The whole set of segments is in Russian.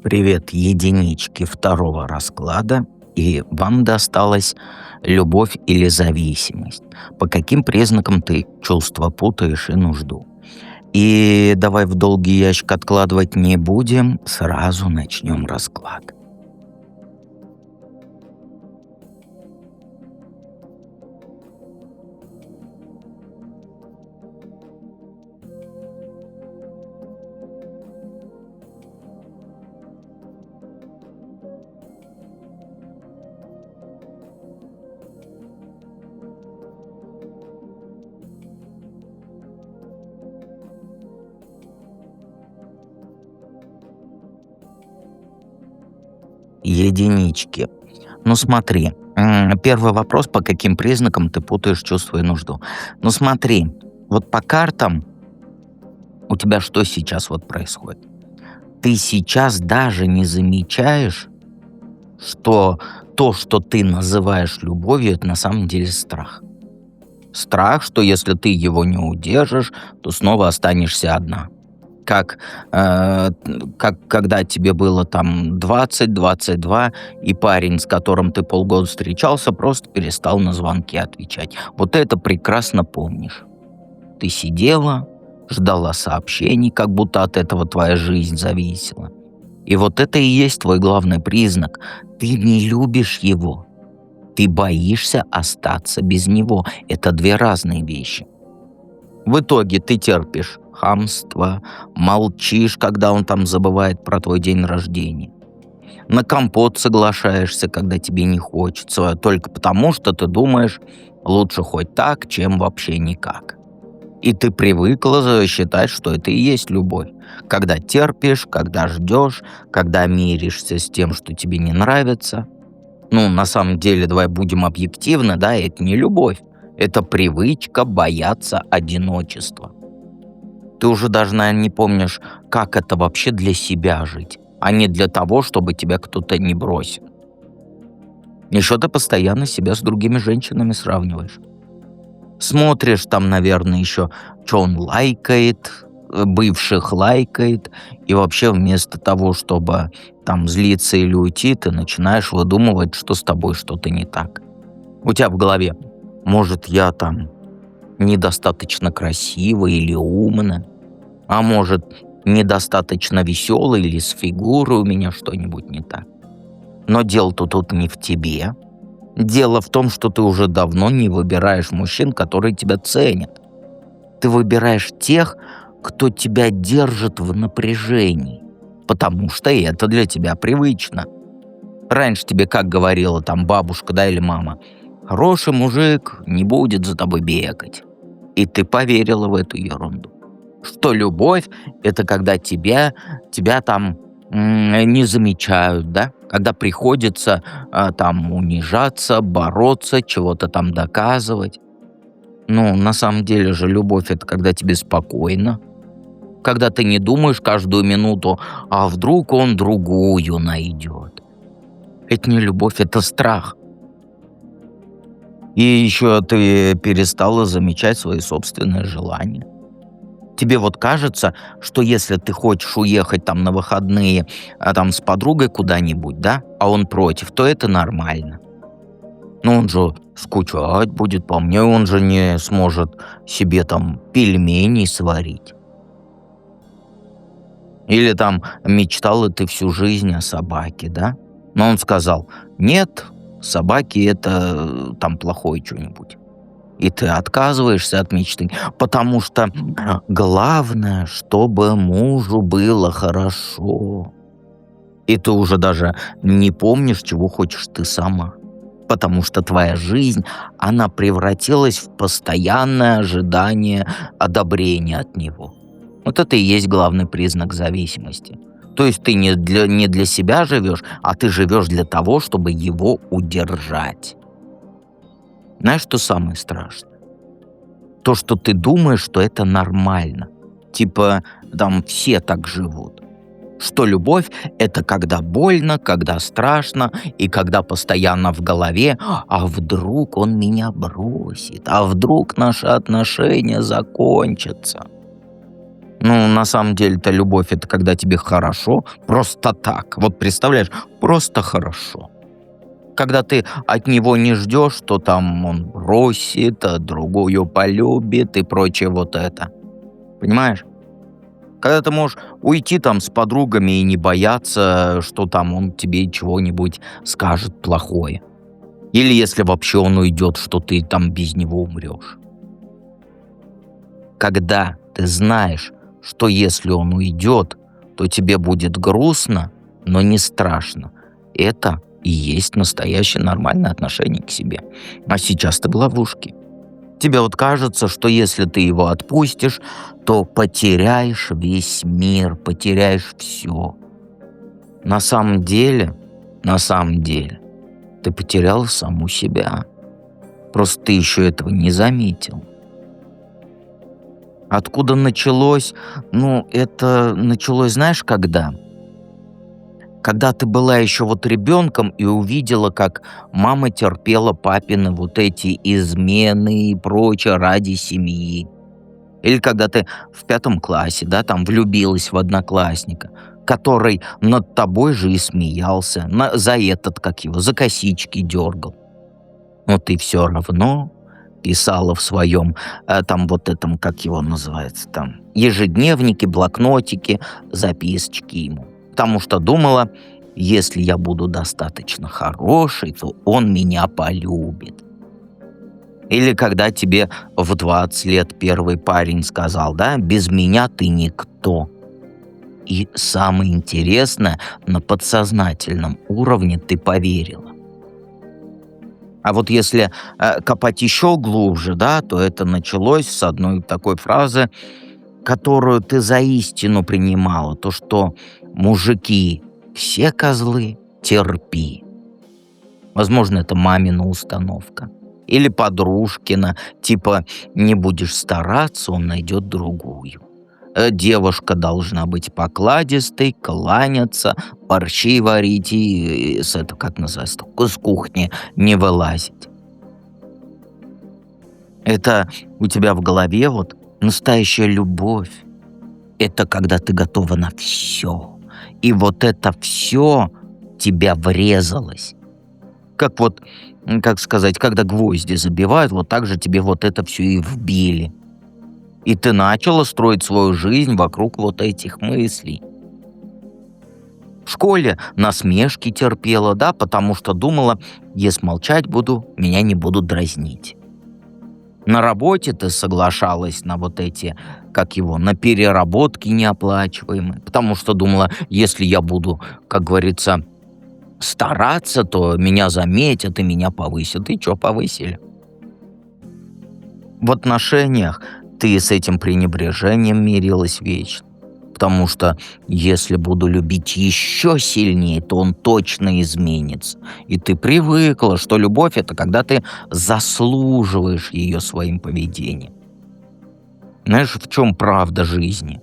Привет, единички второго расклада, и вам досталась любовь или зависимость. По каким признакам ты чувства путаешь и нужду? И давай в долгий ящик откладывать не будем, сразу начнем расклад. Единички. Ну смотри, первый вопрос, по каким признакам ты путаешь чувство и нужду. Ну смотри, вот по картам у тебя что сейчас вот происходит? Ты сейчас даже не замечаешь, что то, что ты называешь любовью, это на самом деле страх. Страх, что если ты его не удержишь, то снова останешься одна. Как, как когда тебе было там 20-22, и парень, с которым ты полгода встречался, просто перестал на звонки отвечать. Вот это прекрасно помнишь. Ты сидела, ждала сообщений, как будто от этого твоя жизнь зависела. И вот это и есть твой главный признак. Ты не любишь его. Ты боишься остаться без него. Это две разные вещи. В итоге ты терпишь хамство, молчишь, когда он там забывает про твой день рождения. На компот соглашаешься, когда тебе не хочется, только потому, что ты думаешь, лучше хоть так, чем вообще никак. И ты привыкла считать, что это и есть любовь. Когда терпишь, когда ждешь, когда миришься с тем, что тебе не нравится. Ну, на самом деле, давай будем объективны, да, это не любовь. Это привычка бояться одиночества. Ты уже даже, наверное, не помнишь, как это вообще для себя жить, а не для того, чтобы тебя кто-то не бросил. Еще ты постоянно себя с другими женщинами сравниваешь. Смотришь там, наверное, еще, что он лайкает, бывших лайкает, и вообще вместо того, чтобы там злиться или уйти, ты начинаешь выдумывать, что с тобой что-то не так. У тебя в голове, может, я там недостаточно красивая или умная, а может, недостаточно веселая или с фигурой у меня что-нибудь не так. Но дело-то тут не в тебе. Дело в том, что ты уже давно не выбираешь мужчин, которые тебя ценят. Ты выбираешь тех, кто тебя держит в напряжении, потому что это для тебя привычно. Раньше тебе как говорила там бабушка, да, или мама, хороший мужик не будет за тобой бегать. И ты поверила в эту ерунду. Что любовь — это когда тебя там не замечают, да? Когда приходится там унижаться, бороться, чего-то там доказывать. Ну, на самом деле же любовь — это когда тебе спокойно, когда ты не думаешь каждую минуту, а вдруг он другую найдет. Это не любовь, это страх. И еще ты перестала замечать свои собственные желания. Тебе вот кажется, что если ты хочешь уехать там на выходные там с подругой куда-нибудь, да, а он против, то это нормально. Но он же скучать будет по мне, он же не сможет себе там пельменей сварить. Или там мечтала ты всю жизнь о собаке, да? Но он сказал, нет, собаки это там плохое что-нибудь. И ты отказываешься от мечты, потому что главное, чтобы мужу было хорошо. И ты уже даже не помнишь, чего хочешь ты сама. Потому что твоя жизнь, она превратилась в постоянное ожидание одобрения от него. Вот это и есть главный признак зависимости. То есть ты не для себя живешь, а ты живешь для того, чтобы его удержать. Знаешь, что самое страшное? То, что ты думаешь, что это нормально. Типа, там все так живут. Что любовь — это когда больно, когда страшно, и когда постоянно в голове, а вдруг он меня бросит, а вдруг наши отношения закончатся. Ну, на самом деле-то любовь — это когда тебе хорошо, просто так. Вот представляешь, просто хорошо. Когда ты от него не ждешь, что там он бросит, другую полюбит и прочее вот это. Понимаешь? Когда ты можешь уйти там с подругами и не бояться, что там он тебе чего-нибудь скажет плохое. Или если вообще он уйдет, что ты там без него умрешь. Когда ты знаешь, что если он уйдет, то тебе будет грустно, но не страшно. Это и есть настоящее нормальное отношение к себе. А сейчас ты в ловушке. Тебе вот кажется, что если ты его отпустишь, то потеряешь весь мир, потеряешь все. На самом деле, ты потерял саму себя. Просто ты еще этого не заметил. Откуда началось? Ну, это началось, знаешь, когда? Когда ты была еще вот ребенком и увидела, как мама терпела папины вот эти измены и прочее ради семьи. Или когда ты в 5 классе, да, там влюбилась в одноклассника, который над тобой же и смеялся, за этот, как его, за косички дергал. Но ты все равно писала в своем, там вот этом, как его называется, там, ежедневнике, блокнотике, записочки ему. Потому что думала, если я буду достаточно хороший, то он меня полюбит. Или когда тебе в 20 лет первый парень сказал, да, без меня ты никто. И самое интересное, на подсознательном уровне ты поверила. А вот если копать еще глубже, да, то это началось с одной такой фразы, которую ты за истину принимала, то, что мужики все козлы, терпи. Возможно, это мамина установка. Или подружкина, типа не будешь стараться, он найдет другую. Девушка должна быть покладистой, кланяться, борщи варить и с это как называется, с кухни не вылазить. Это у тебя в голове вот настоящая любовь. Это когда ты готова на все. И вот это все тебя врезалось. Как вот, как сказать, когда гвозди забивают, вот так же тебе вот это все и вбили. И ты начала строить свою жизнь вокруг вот этих мыслей. В школе насмешки терпела, да, потому что думала, если молчать буду, меня не будут дразнить. На работе ты соглашалась на вот эти, как его, на переработки неоплачиваемые, потому что думала, если я буду, как говорится, стараться, то меня заметят и меня повысят. И что повысили? В отношениях ты с этим пренебрежением мирилась вечно. Потому что если буду любить еще сильнее, то он точно изменится. И ты привыкла, что любовь — это когда ты заслуживаешь ее своим поведением. Знаешь, в чем правда жизни?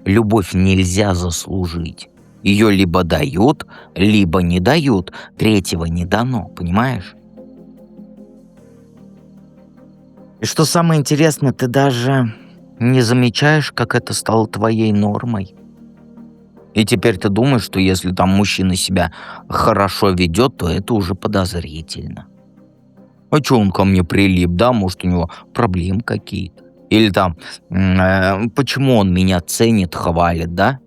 Любовь нельзя заслужить. Ее либо дают, либо не дают. Третьего не дано, понимаешь? И что самое интересное, ты даже не замечаешь, как это стало твоей нормой. И теперь ты думаешь, что если там мужчина себя хорошо ведет, то это уже подозрительно. А чё он ко мне прилип, да? Может, у него проблемы какие-то? Или там, почему он меня ценит, хвалит, да?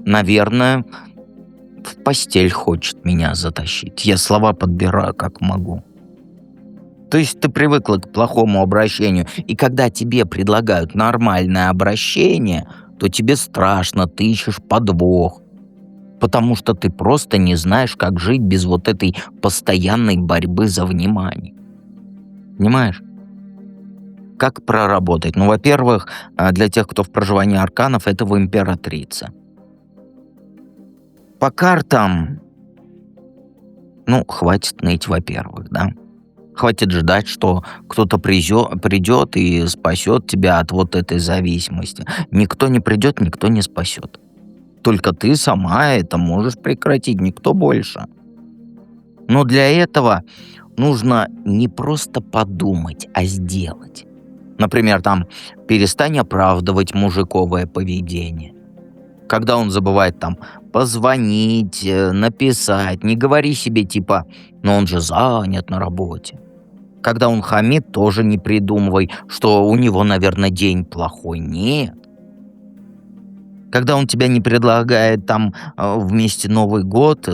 Наверное, в постель хочет меня затащить. Я слова подбираю, как могу. То есть ты привыкла к плохому обращению, и когда тебе предлагают нормальное обращение, то тебе страшно, ты ищешь подвох, потому что ты просто не знаешь, как жить без вот этой постоянной борьбы за внимание. Понимаешь? Как проработать? Ну, во-первых, для тех, кто в проживании арканов, это в императрице. По картам, ну, хватит ныть, во-первых, да? Хватит ждать, что кто-то придет и спасет тебя от вот этой зависимости. Никто не придет, никто не спасет. Только ты сама это можешь прекратить, никто больше. Но для этого нужно не просто подумать, а сделать. Например, там, перестань оправдывать мужиковое поведение. Когда он забывает там позвонить, написать, не говори себе типа: "Ну он же занят на работе". Когда он хамит, тоже не придумывай, что у него, наверное, день плохой. Нет. Когда он тебя не предлагает там, вместе Новый год,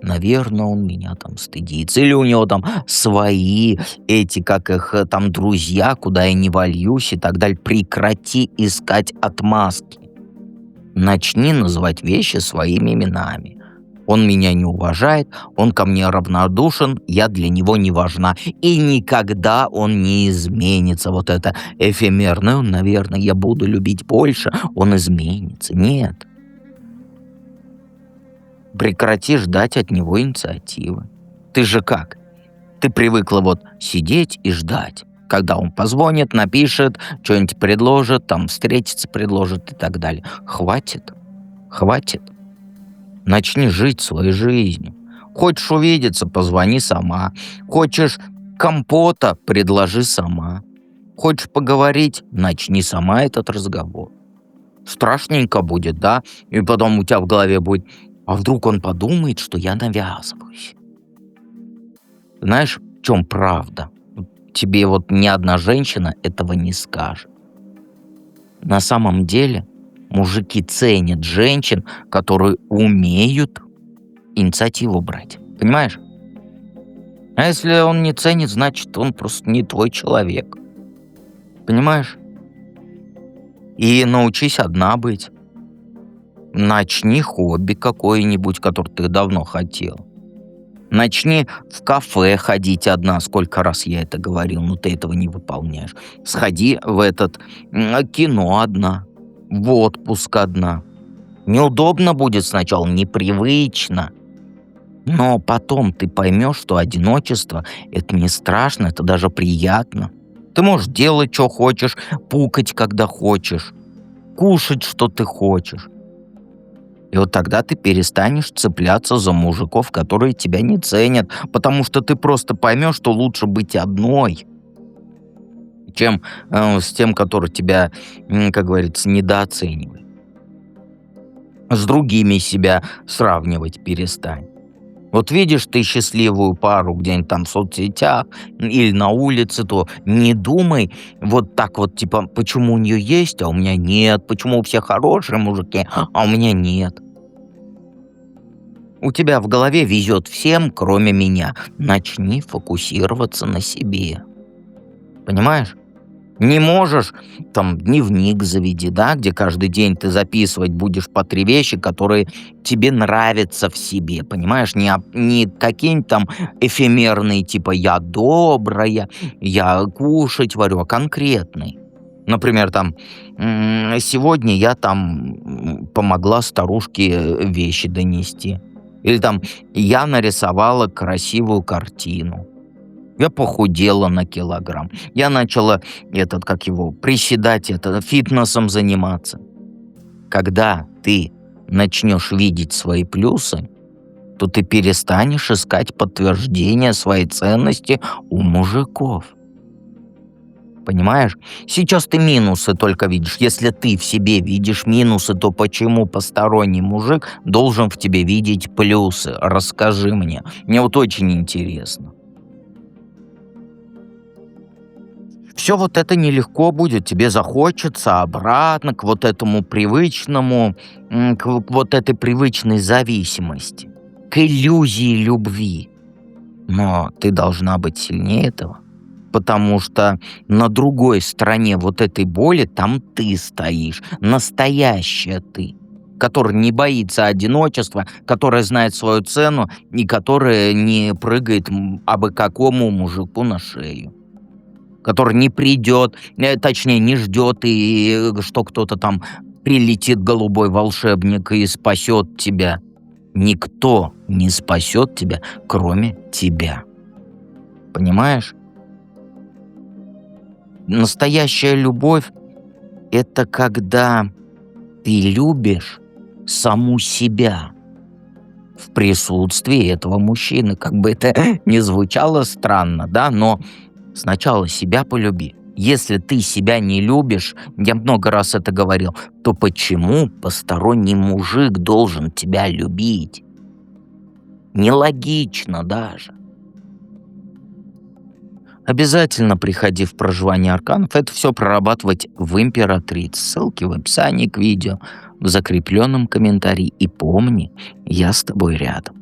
наверно, он меня там стыдится. Или у него там свои эти, как их, там друзья, куда я не вольюсь и так далее. Прекрати искать отмазки. Начни называть вещи своими именами. Он меня не уважает, он ко мне равнодушен, я для него не важна. И никогда он не изменится. Вот это эфемерное, наверное, я буду любить больше, он изменится. Нет. Прекрати ждать от него инициативы. Ты же как? Ты привыкла вот сидеть и ждать, когда он позвонит, напишет, что-нибудь предложит, там встретиться предложит и так далее. Хватит, хватит. Начни жить своей жизнью. Хочешь увидеться — позвони сама. Хочешь компота — предложи сама. Хочешь поговорить — начни сама этот разговор. Страшненько будет, да? И потом у тебя в голове будет: а вдруг он подумает, что я навязываюсь? Знаешь, в чем правда? Тебе вот ни одна женщина этого не скажет. На самом деле мужики ценят женщин, которые умеют инициативу брать. Понимаешь? А если он не ценит, значит, он просто не твой человек. Понимаешь? И научись одна быть. Начни хобби какое-нибудь, которое ты давно хотел. Начни в кафе ходить одна. Сколько раз я это говорил, но ты этого не выполняешь. Сходи в этот кино одна, в отпуск одна. Неудобно будет сначала, непривычно. Но потом ты поймешь, что одиночество — это не страшно, это даже приятно. Ты можешь делать, что хочешь, пукать, когда хочешь, кушать, что ты хочешь. И вот тогда ты перестанешь цепляться за мужиков, которые тебя не ценят, потому что ты просто поймешь, что лучше быть одной, чем с тем, который тебя, как говорится, недооценивает. С другими себя сравнивать перестань. Вот видишь ты счастливую пару где-нибудь там в соцсетях или на улице, то не думай вот так вот, типа, почему у нее есть, а у меня нет, почему у всех хорошие мужики, а у меня нет. У тебя в голове везет всем, кроме меня. Начни фокусироваться на себе. Понимаешь? Не можешь, там, дневник заведи, да, где каждый день ты записывать будешь по 3 вещи, которые тебе нравятся в себе, понимаешь? Не какие-нибудь там эфемерные, типа «я добрая», «я кушать варю», а конкретные. Например, там, сегодня я там помогла старушке вещи донести. Или там я нарисовала красивую картину. Я похудела на килограмм. Я начала приседать, фитнесом заниматься. Когда ты начнешь видеть свои плюсы, то ты перестанешь искать подтверждение своей ценности у мужиков. Понимаешь? Сейчас ты минусы только видишь. Если ты в себе видишь минусы, то почему посторонний мужик должен в тебе видеть плюсы? Расскажи мне. Мне вот очень интересно. Все вот это нелегко будет, тебе захочется обратно к вот этому привычному, вот этой привычной зависимости, к иллюзии любви. Но ты должна быть сильнее этого, потому что на другой стороне вот этой боли там ты стоишь, настоящая ты, которая не боится одиночества, которая знает свою цену и которая не прыгает абы какому мужику на шею, который не придет, точнее, не ждет, и что кто-то там прилетит голубой волшебник и спасет тебя. Никто не спасет тебя, кроме тебя. Понимаешь? Настоящая любовь — это когда ты любишь саму себя в присутствии этого мужчины. Как бы это ни звучало странно, да, но сначала себя полюби. Если ты себя не любишь, я много раз это говорил, то почему посторонний мужик должен тебя любить? Нелогично даже. Обязательно приходи в проживание арканов. Это все прорабатывать в императрице. Ссылки в описании к видео, в закрепленном комментарии. И помни, я с тобой рядом.